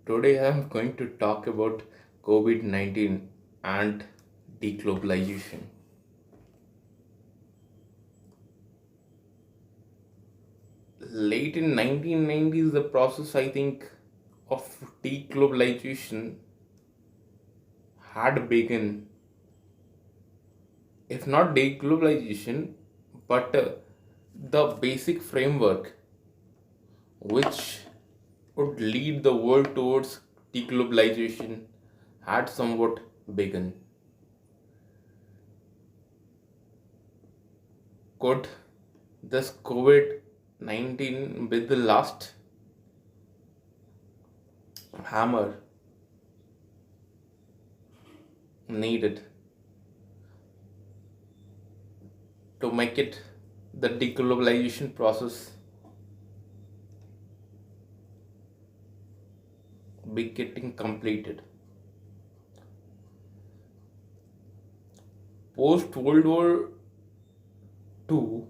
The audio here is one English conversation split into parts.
Today I am going to talk about COVID-19 and deglobalization. Late in 1990s, the process I think of deglobalization had begun. If not deglobalization, but the basic framework which would lead the world towards deglobalization had somewhat begun. Could this COVID 19 be the last hammer needed to make it the deglobalization process be getting completed? Post World War II,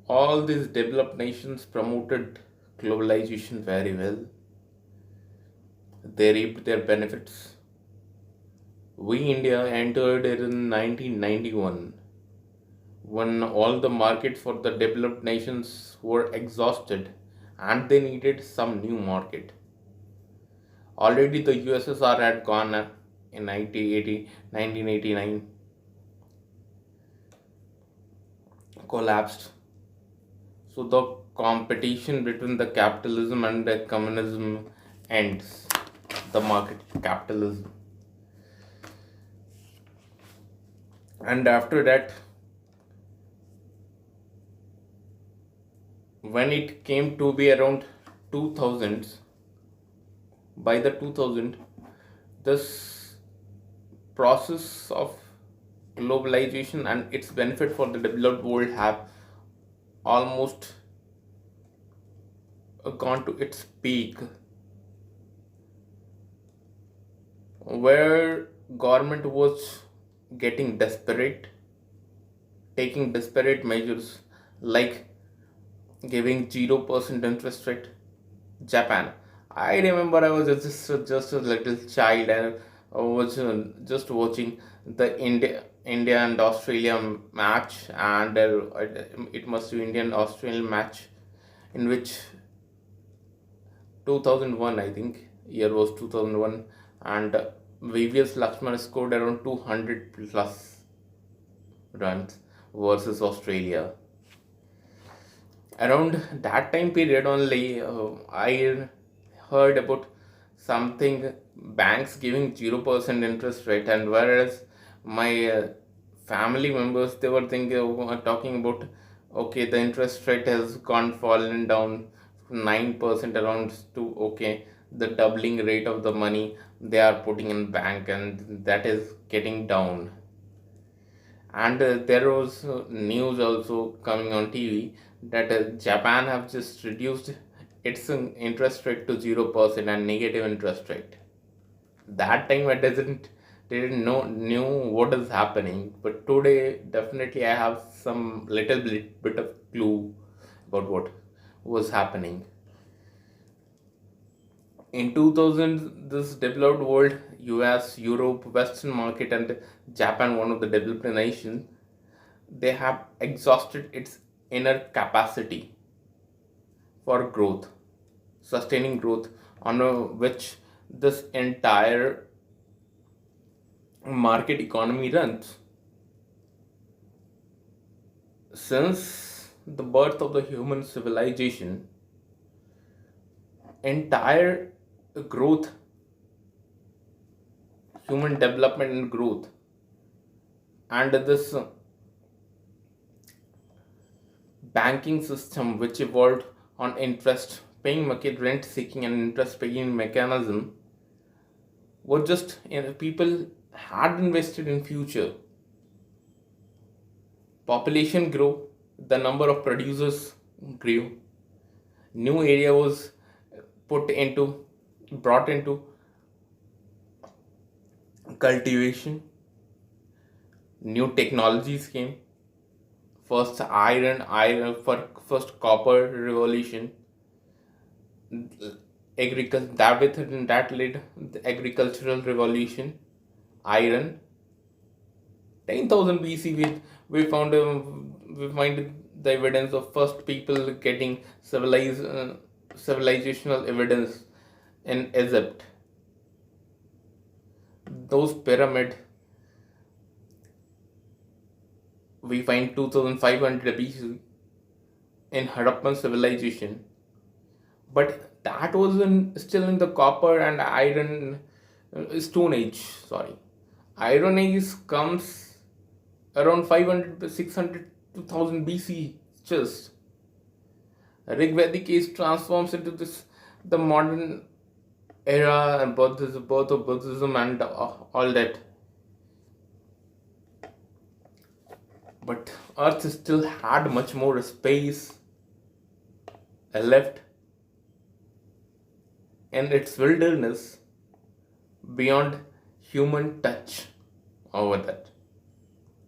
all these developed nations promoted globalization very well. They reaped their benefits. We India entered it in 1991 when all the markets for the developed nations were exhausted and they needed some new market. Already the USSR had gone in 1989, collapsed. So the competition between the capitalism and the communism ends. The market capitalism. And after that, when it came to be around 2000s, by the 2000, this process of globalization and its benefit for the developed world have almost gone to its peak, where government was getting desperate, taking desperate measures like giving 0% interest rate. Japan. I remember I was just a little child and I was just watching the India and Australia match, and it must be Indian Australian match in which 2001, I think year was 2001, and VVS Lakshman scored around 200 plus runs versus Australia. Around that time period only, I heard about something, banks giving 0% interest rate, and whereas my family members, they were talking about, okay, the interest rate has gone fallen down 9% around to, okay, the doubling rate of the money they are putting in bank, and that is getting down. And there was news also coming on TV that Japan have just reduced its interest rate to 0% and negative interest rate. That time I didn't know knew what is happening, but today definitely I have some little bit of clue about what was happening. In 2000, this developed world, US, Europe, Western market, and Japan, one of the developed nations, they have exhausted its inner capacity for growth, sustaining growth, on which this entire market economy runs. Since the birth of the human civilization, entire growth, human development and growth, and this banking system which evolved on interest paying rent seeking and interest paying mechanism was just, people had invested in future. Population grew, the number of producers grew, new area was put into brought into cultivation, new technologies came, first iron for first copper revolution, agriculture that led the agricultural revolution. Iron. 10,000 BC, we find the evidence of first people getting civilizational evidence in Egypt. Those pyramid we find 2500 BC in Harappan civilization, but that was still in the copper and iron Stone Age. Sorry, Iron Age comes around 500, 600, 2000 BC. Just Rigvedic age transforms into this the modern era and birth of Buddhism and all that. But Earth still had much more space left in its wilderness beyond human touch over that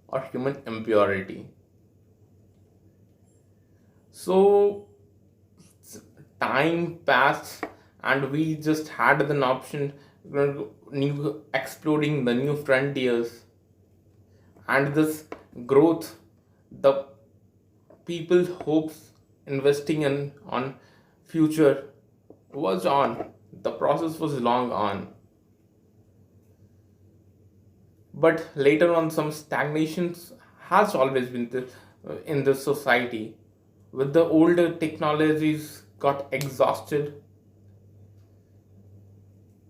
or human impurity. So time passed and we just had an option new exploring the new frontiers and this growth the people's hopes investing in on future was on, the process was long on, but later on some stagnations has always been in this society with the older technologies got exhausted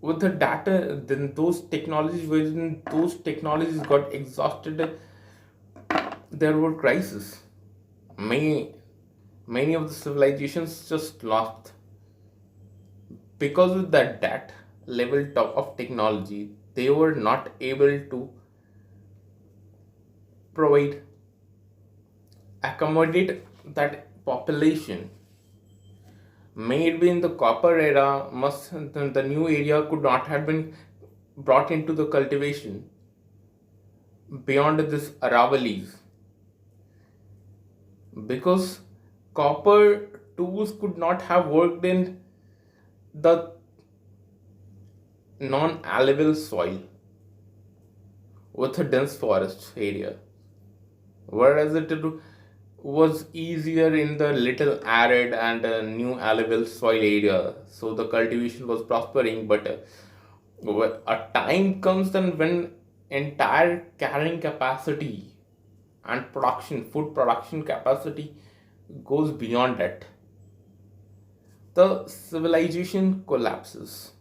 with the data, then those technologies got exhausted, there were crises. Many many of the civilizations just lost because of that level of technology. They were not able to provide accommodate that population. Maybe in the copper era, must the new area could not have been brought into the cultivation beyond this Aravallis because copper tools could not have worked in the non-alluvial soil with a dense forest area, whereas it was easier in the little arid and new alluvial soil area. So the cultivation was prospering, but a time comes then when entire carrying capacity and food production capacity goes beyond that. The civilization collapses.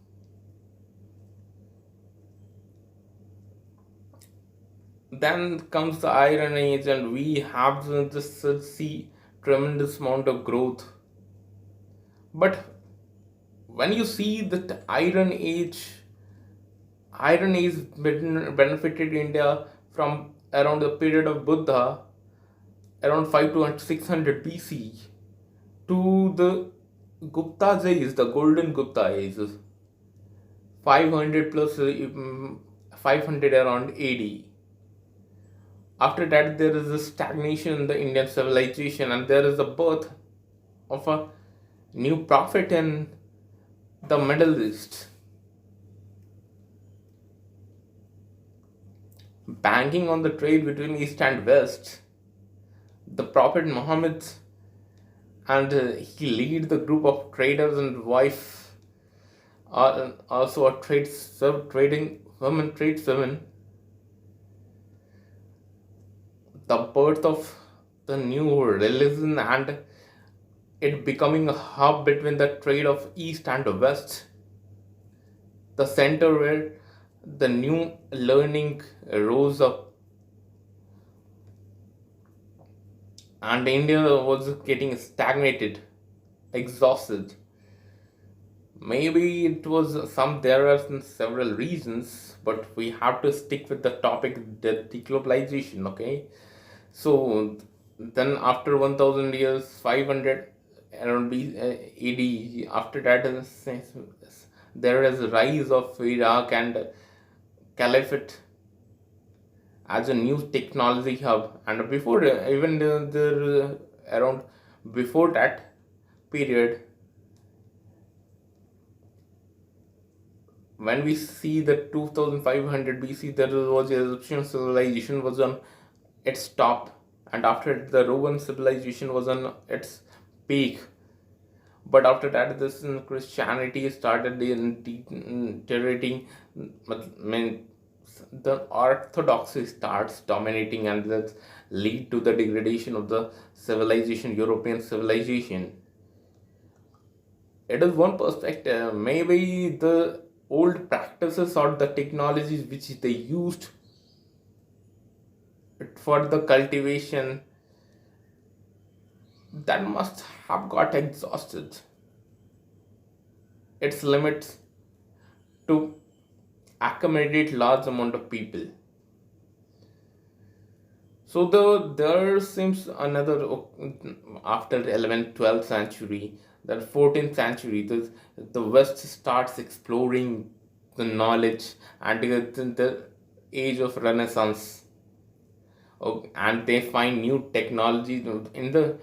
Then comes the Iron Age, and we have this see tremendous amount of growth. But when you see that Iron Age benefited India from around the period of Buddha, around 5 to 600 BC, to the Gupta age, the Golden Gupta age, 500 plus 500 around AD. After that, there is a stagnation in the Indian civilization, and there is a birth of a new prophet in the Middle East, banking on the trade between East and West. The Prophet Muhammad and he lead the group of traders and wife, also a trading women, trades women. The birth of the new religion and it becoming a hub between the trade of East and West, the center where the new learning rose up, and India was getting stagnated, exhausted. Maybe it was there are several reasons, but we have to stick with the topic deglobalization, okay? So then after 1000 years, 500 around AD, after that there is a rise of Iraq and Caliphate as a new technology hub. And before even around before that period, when we see the 2500 BC, there was Egyptian civilization was on its top, and after it, the Roman civilization was on its peak. But after that, this Christianity started deteriorating. Mean, the orthodoxy starts dominating, and that lead to the degradation of the civilization, European civilization. It is one perspective. Maybe the old practices or the technologies which they used for the cultivation, that must have got exhausted its limits to accommodate large amount of people. So there seems another, after 11th 12th century, the 14th century, the West starts exploring the knowledge, and the age of Renaissance. And they find new technology in the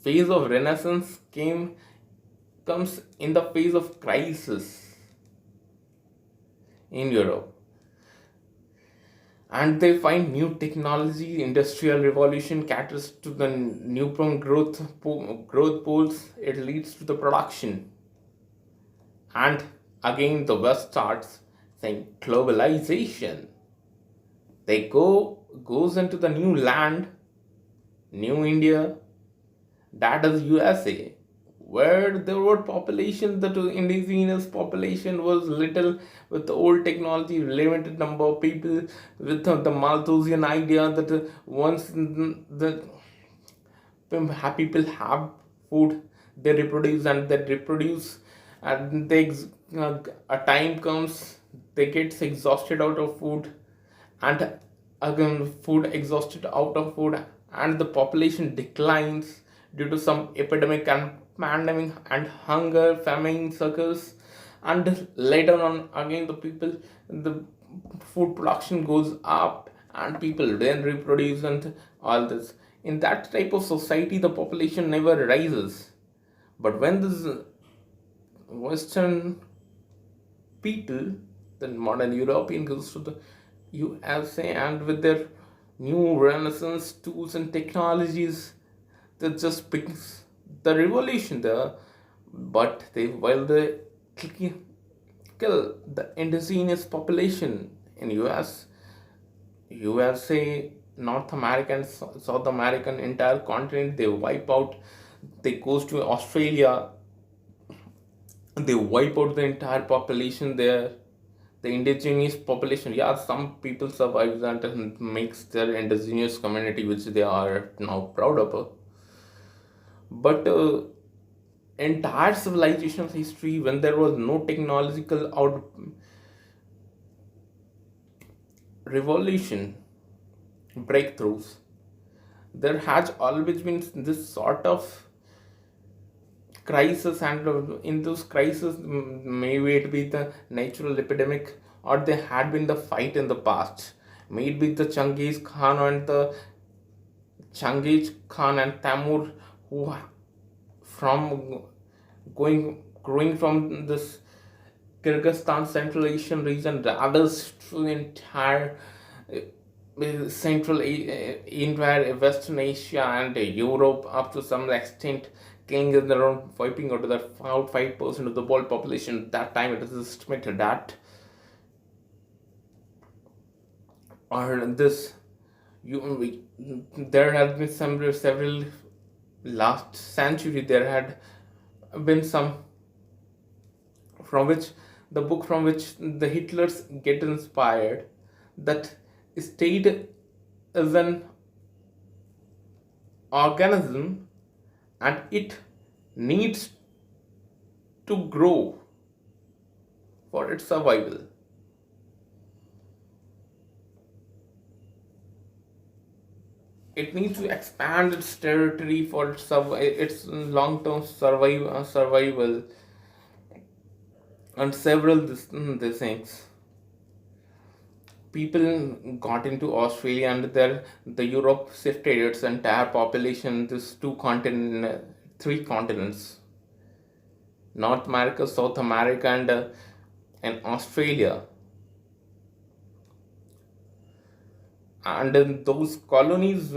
phase of Renaissance comes in the phase of crisis in Europe, and they find new technology. Industrial revolution caters to the newborn growth poles. It leads to the production, and again the West starts saying globalization. They goes into the new land, new India, that is USA, where there were population, the indigenous population was little, with the old technology, limited number of people, with the Malthusian idea that once the people have food, they reproduce, and they reproduce, and a time comes, they get exhausted out of food, and again food exhausted out of food, and the population declines due to some epidemic and pandemic and hunger famine circles. And later on again the food production goes up, and people then reproduce, and all this. In that type of society, the population never rises. But when this Western people, the modern European, goes to the USA, and with their new Renaissance tools and technologies, that just brings the revolution there. But they, while they kill the indigenous population in USA, North America, and South American entire continent, they wipe out. They goes to Australia, they wipe out the entire population there. The indigenous population, yeah, some people survive and makes their indigenous community, which they are now proud of. But entire civilization history, when there was no technological out revolution breakthroughs, there has always been this sort of crisis, and in those crises, maybe it be the natural epidemic, or there had been the fight in the past, maybe the Changiz Khan and Tamur, who from growing from this Kyrgyzstan Central Asian region, ravaged through the entire entire Western Asia and Europe up to some extent, killing around, wiping out about 5% of the world population. At that time, it is estimated that, or this, there have been several last century. There had been some from which the book from which the Hitlers get inspired, that state is an organism, and it needs to grow for its survival. It needs to expand its territory for its long-term survival, and several these things. People got into Australia, and there the Europe shifted its entire population, this three continents: North America, South America, and in Australia, and in those colonies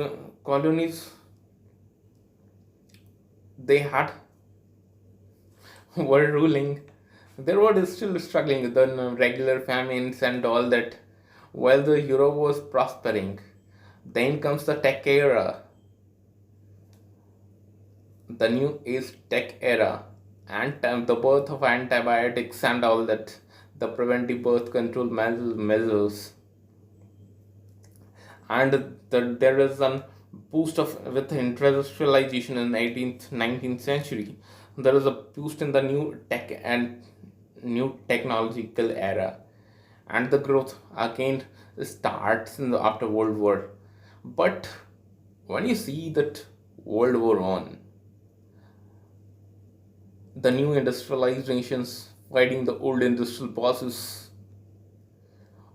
they had were ruling, they were still struggling with the regular famines and all that, while the Europe was prospering. Then comes the tech era, the new age tech era, and the birth of antibiotics and all that, the preventive birth control measures, and there is a boost of with industrialization in 18th 19th century. There is a boost in the new tech and new technological era, and the growth again starts in the after World War. But when you see that World War on, the new industrialized nations fighting the old industrial bosses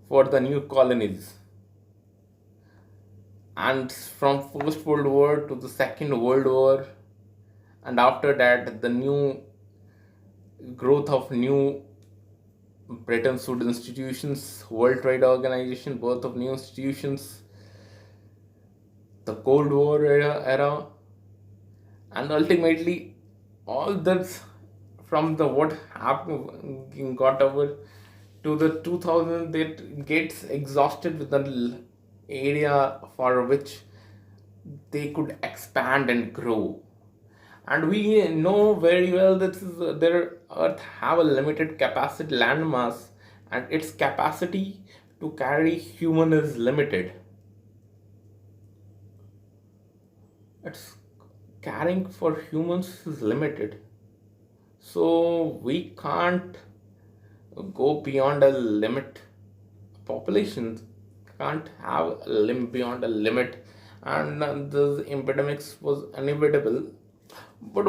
for the new colonies, and from first World War to the second World War, and after that the new growth of new Bretton Woods institutions, World Trade Organization, birth of new institutions, the Cold War era, and ultimately all that's from the what happened got over to the 2000 that gets exhausted with the area for which they could expand and grow. And we know very well that their earth have a limited capacity landmass, and its capacity to carry human is limited. Its carrying for humans is limited, so we can't go beyond a limit. Populations can't have a limit beyond a limit, and the epidemics was inevitable. But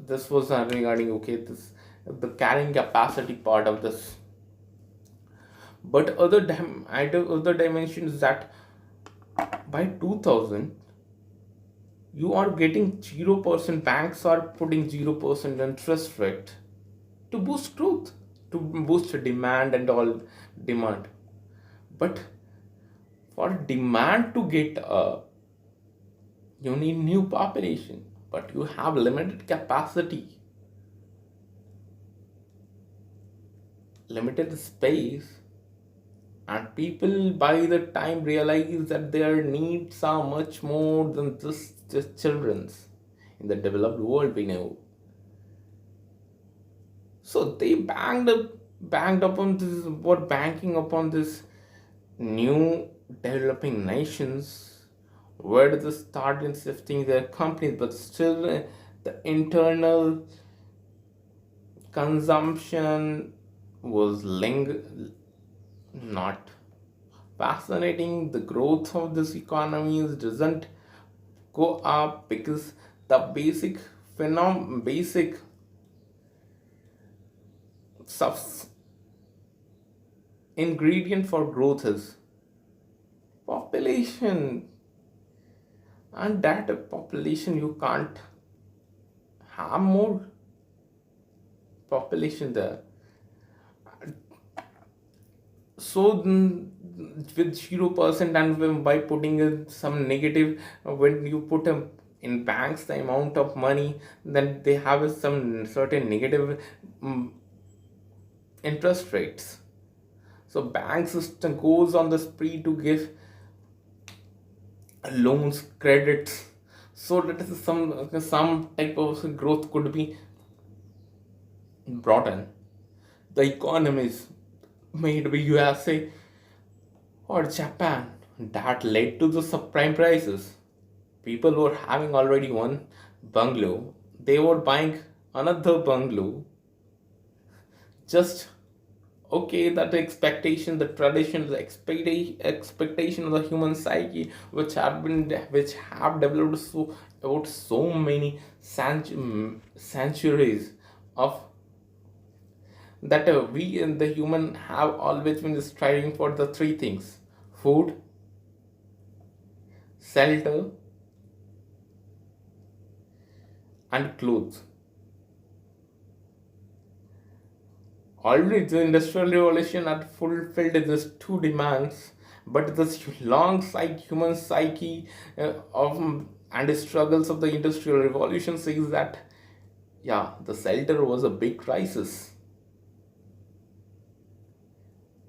this was regarding, okay, this the carrying capacity part of this. But other dimensions that by 2000 you are getting 0%, banks are putting 0% interest rate to boost growth, to boost demand and all demand. But for demand to get up, you need new population, but you have limited capacity, limited space, and people by the time realize that their needs are much more than just children's in the developed world we know. So they banked upon this, were banking upon this new developing nations, where they started shifting their companies, but still the internal consumption was not fascinating. The growth of this economy doesn't go up because the basic subs ingredient for growth is population, and that population you can't have more population there. So with 0%, and by putting some negative, when you put in banks the amount of money, then they have some certain negative um, interest rates. So bank system goes on the spree to give loans, credits, so that is some type of growth could be brought in. The economies made by USA or Japan, that led to the subprime prices. People were having already one bungalow, they were buying another bungalow. Just okay, that expectation, the tradition, the expectation of the human psyche, which have developed so about so many centuries of that we in the human have always been striving for the three things: food, shelter, and clothes. Already the industrial revolution had fulfilled these two demands, but this long human psyche of and the struggles of the industrial revolution says that yeah, the shelter was a big crisis.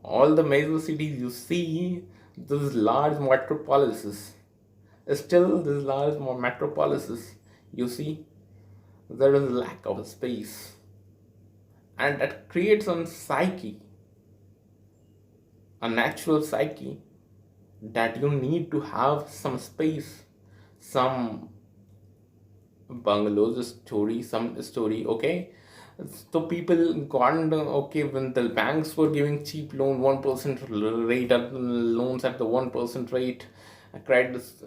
All the major cities you see, these large metropolises, still these large metropolises, you see, there is lack of space, and that creates a psyche, a natural psyche, that you need to have some space, some bungalows story, some story, okay. So people gone okay when the banks were giving cheap loan 1% rate at loans at the 1% rate credits,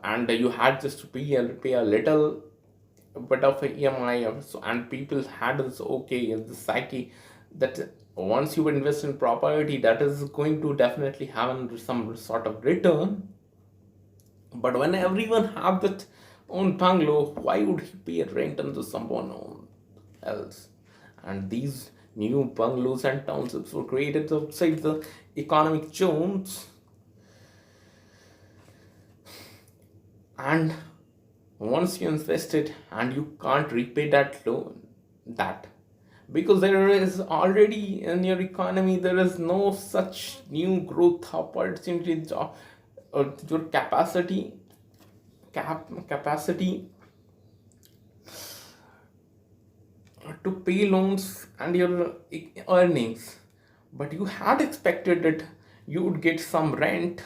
and you had just to pay a little bit of a EMI. So, and people had this okay the psyche that once you invest in property, that is going to definitely have some sort of return. But when everyone have that own bungalow, why would he pay rent under someone else? And these new bungalows and townships were created outside the economic zones, and once you invested and you can't repay that loan, that because there is already in your economy there is no such new growth opportunities, or your capacity to pay loans and your earnings, but you had expected that you would get some rent,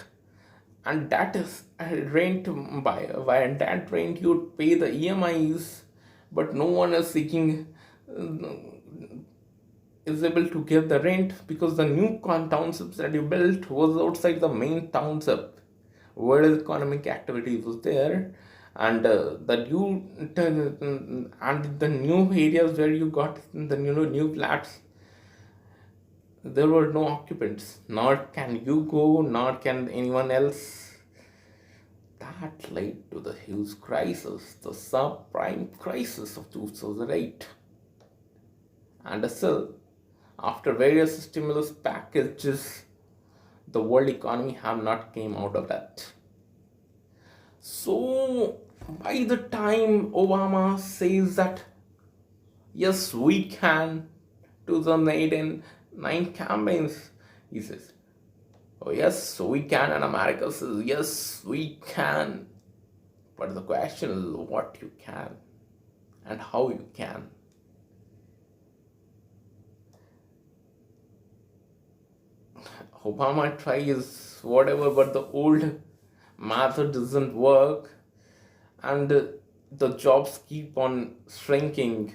and that is rent by that rent you would pay the EMIs, but no one is seeking is able to give the rent because the new townships that you built was outside the main township where the economic activity was there, and and the new areas where you got the new flats, there were no occupants, nor can you go, nor can anyone else. That led to the huge crisis, the subprime crisis of 2008. And still, after various stimulus packages, the world economy have not came out of that. So by the time Obama says that yes we can, 2008 and 9 campaigns, he says, oh yes we can, and America says yes we can. But the question is what you can and how you can. Obama tries whatever, but the old method doesn't work, and the jobs keep on shrinking.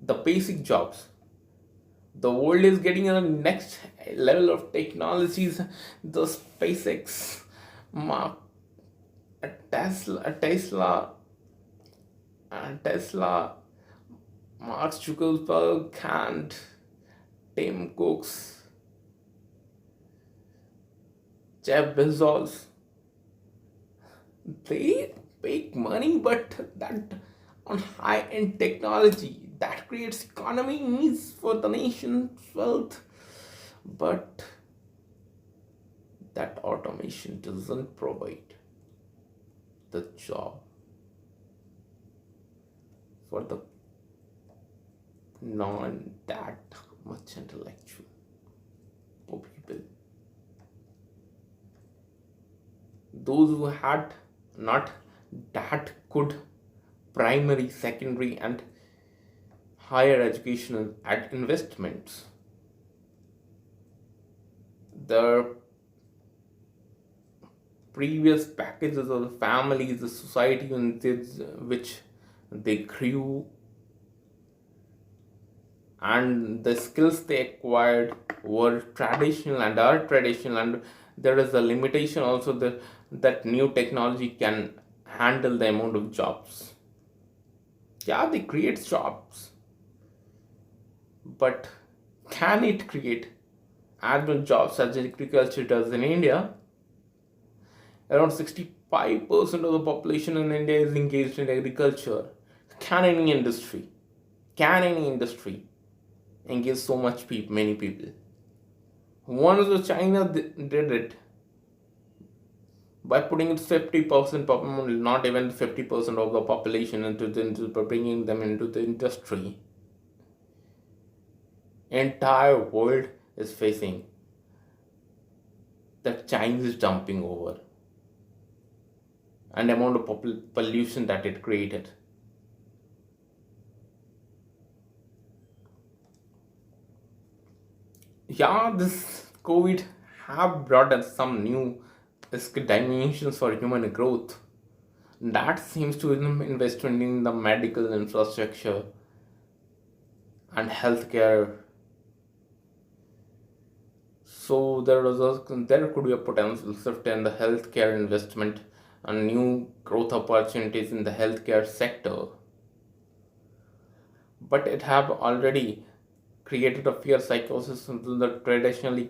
The basic jobs. The world is getting a next level of technologies. The SpaceX, Mark, Tesla, Mark Zuckerberg, and Tim Cook's, Jeff Bezos. They make money, but that on high-end technology that creates economies for the nation's wealth, but that automation doesn't provide the job for the non that much intellectual people, those who had not that good primary, secondary, and higher educational investments. The previous packages of the families, the society in which they grew, and the skills they acquired were traditional and are traditional, and there is a limitation also that new technology can handle the amount of jobs. Yeah, they create jobs, but can it create as many jobs as agriculture does in India? Around 65% of the population in India is engaged in agriculture. Can any industry? Can any industry? engage so much many people. One of the China did it by putting 50%, not even 50% of the population into bringing them into the industry. Entire world is facing the Chinese dumping over and amount of pollution that it created. Yeah, this COVID have brought us some new dimensions for human growth. That seems to be investment in the medical infrastructure and healthcare. So there could be a potential shift in the healthcare investment and new growth opportunities in the healthcare sector. But it have already created a fear psychosis into the traditionally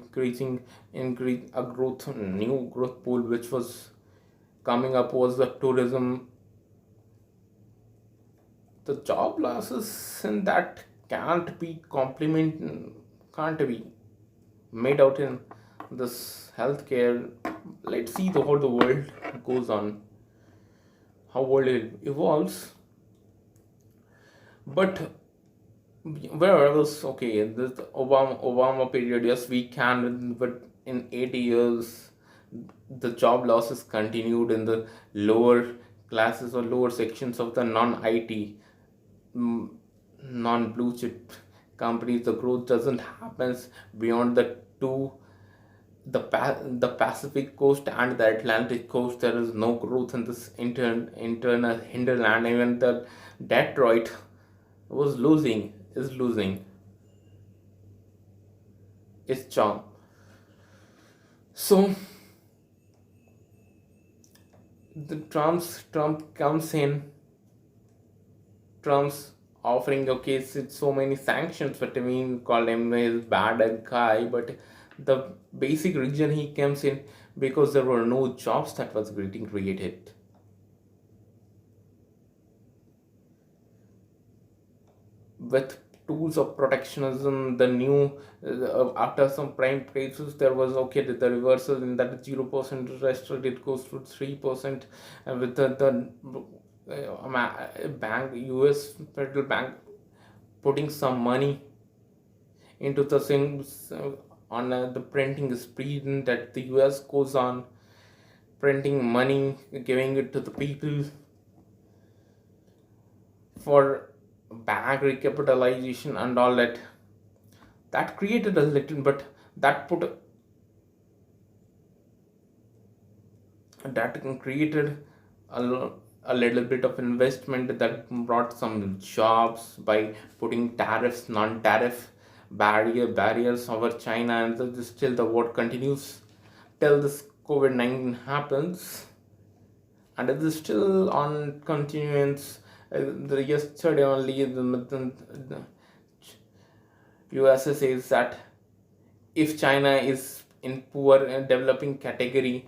increase a growth new growth pool which was coming up was the tourism. The job losses in that can't be made out in this healthcare. Let's see how the world goes on, how world evolves. But where I was okay, this Obama period, yes, we can, but in 80 years, the job losses continued in the lower classes or lower sections of the non-IT, non-blue chip companies. The growth doesn't happen beyond the Pacific coast and the Atlantic coast. There is no growth in this internal hinterland. Even the Detroit was losing its charm. So the Trump comes in, Trump's offering, okay, it's so many sanctions, but I mean, call him his bad a guy, but the basic reason he comes in because there were no jobs that was getting created. With tools of protectionism, the new after some prime cases, there was okay the reversal in that 0% interest rate it goes to 3%, and with the bank, US federal bank putting some money into the things on the printing speed that the US goes on printing money, giving it to the people for bank recapitalization and all that. That created a little, but that put that created a little bit of investment that brought some jobs by putting tariffs, non-tariff barriers over China, and still the war continues till this COVID-19 happens, and it is still on continuance. The yesterday only the USA says that if China is in poor and developing category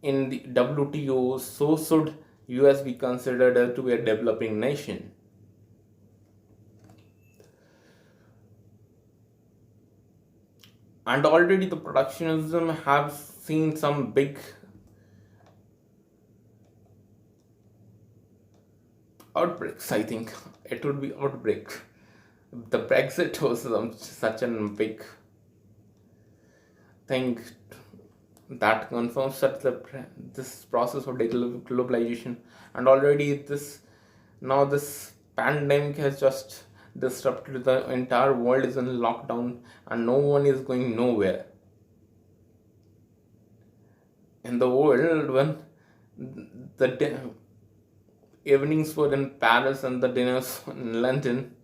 in the WTO, so should US be considered to be a developing nation. And already the protectionism have seen some big outbreaks. I think it would be outbreak. The Brexit was such a big thing that confirms that this process of deglobalization, and already this pandemic has just disrupted the entire world is in lockdown and no one is going nowhere in the world when the evenings were in Paris and the dinners in London.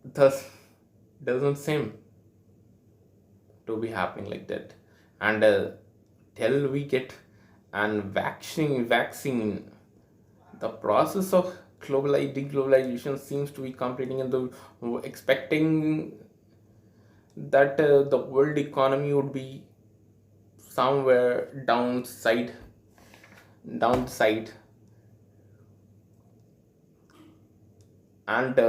Thus doesn't seem to be happening like that. And till we get and vaccine, the process of deglobalization seems to be completing, and the expecting that the world economy would be somewhere downside, and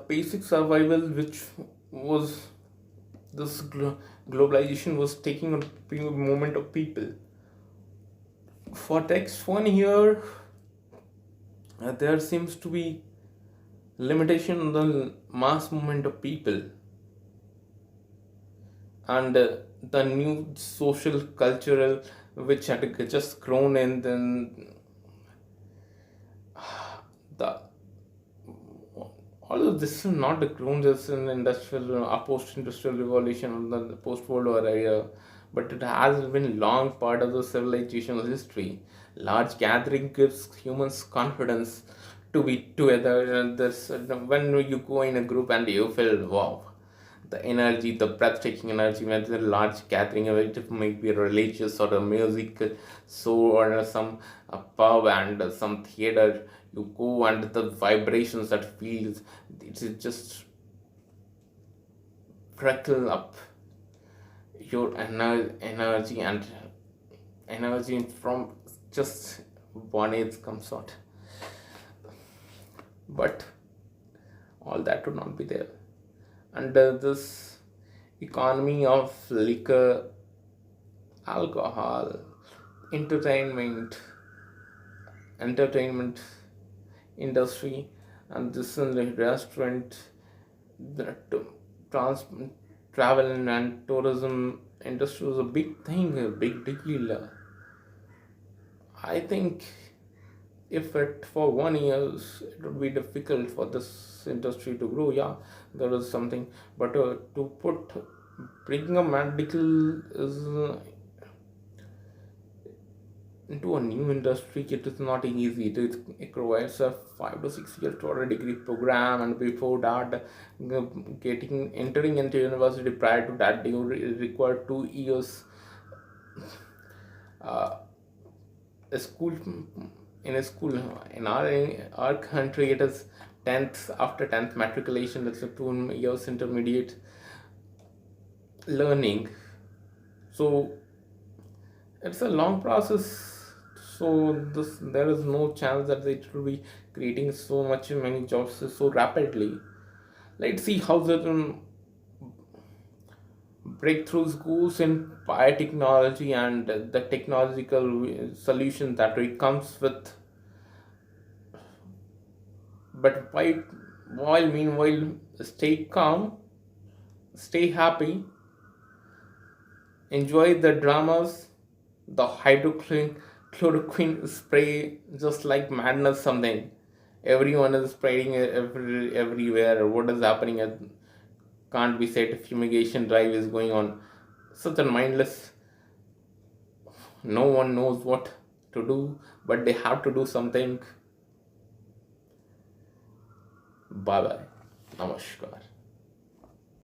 basic survival, which was this globalization was taking a moment of people. For next 1 year, there seems to be limitation on the mass movement of people, and the new social cultural which had just grown in, then the although this is not grown just in industrial post-industrial revolution or the post-world war era, but it has been long part of the civilizational history. Large gathering gives humans confidence to be together, and this when you go in a group and you feel wow, the energy, the breathtaking energy when there's a large gathering, it might be religious or a music show or some pub and some theater. You go and the vibrations that feels, it is just trickle up your energy, and energy from just one age comes out. But all that would not be there under this economy of liquor, alcohol, entertainment, entertainment industry, and this in the restaurant, the trans travel and tourism industry was a big thing, a big deal. I think if it for 1 year it would be difficult for this industry to grow. Yeah, there is something, but to put bringing a medical is into a new industry, it is not easy. It requires a 5 to 6 years to a degree program, and before that, getting entering into university prior to that, you require 2 years. Uh, a school in a school in our country, it is 10th. After 10th matriculation, that's a 2 years intermediate learning. So it's a long process. So this there is no chance that it will be creating so much many jobs so rapidly. Let's see how the breakthroughs goes in biotechnology and the technological solution that it comes with. But while meanwhile, stay calm, stay happy, enjoy the dramas, the hydrochloroquine spray, just like madness something. Everyone is spraying it everywhere. What is happening? Can't be said. Fumigation drive is going on. Such a mindless. No one knows what to do, but they have to do something. Bye bye. Namaskar.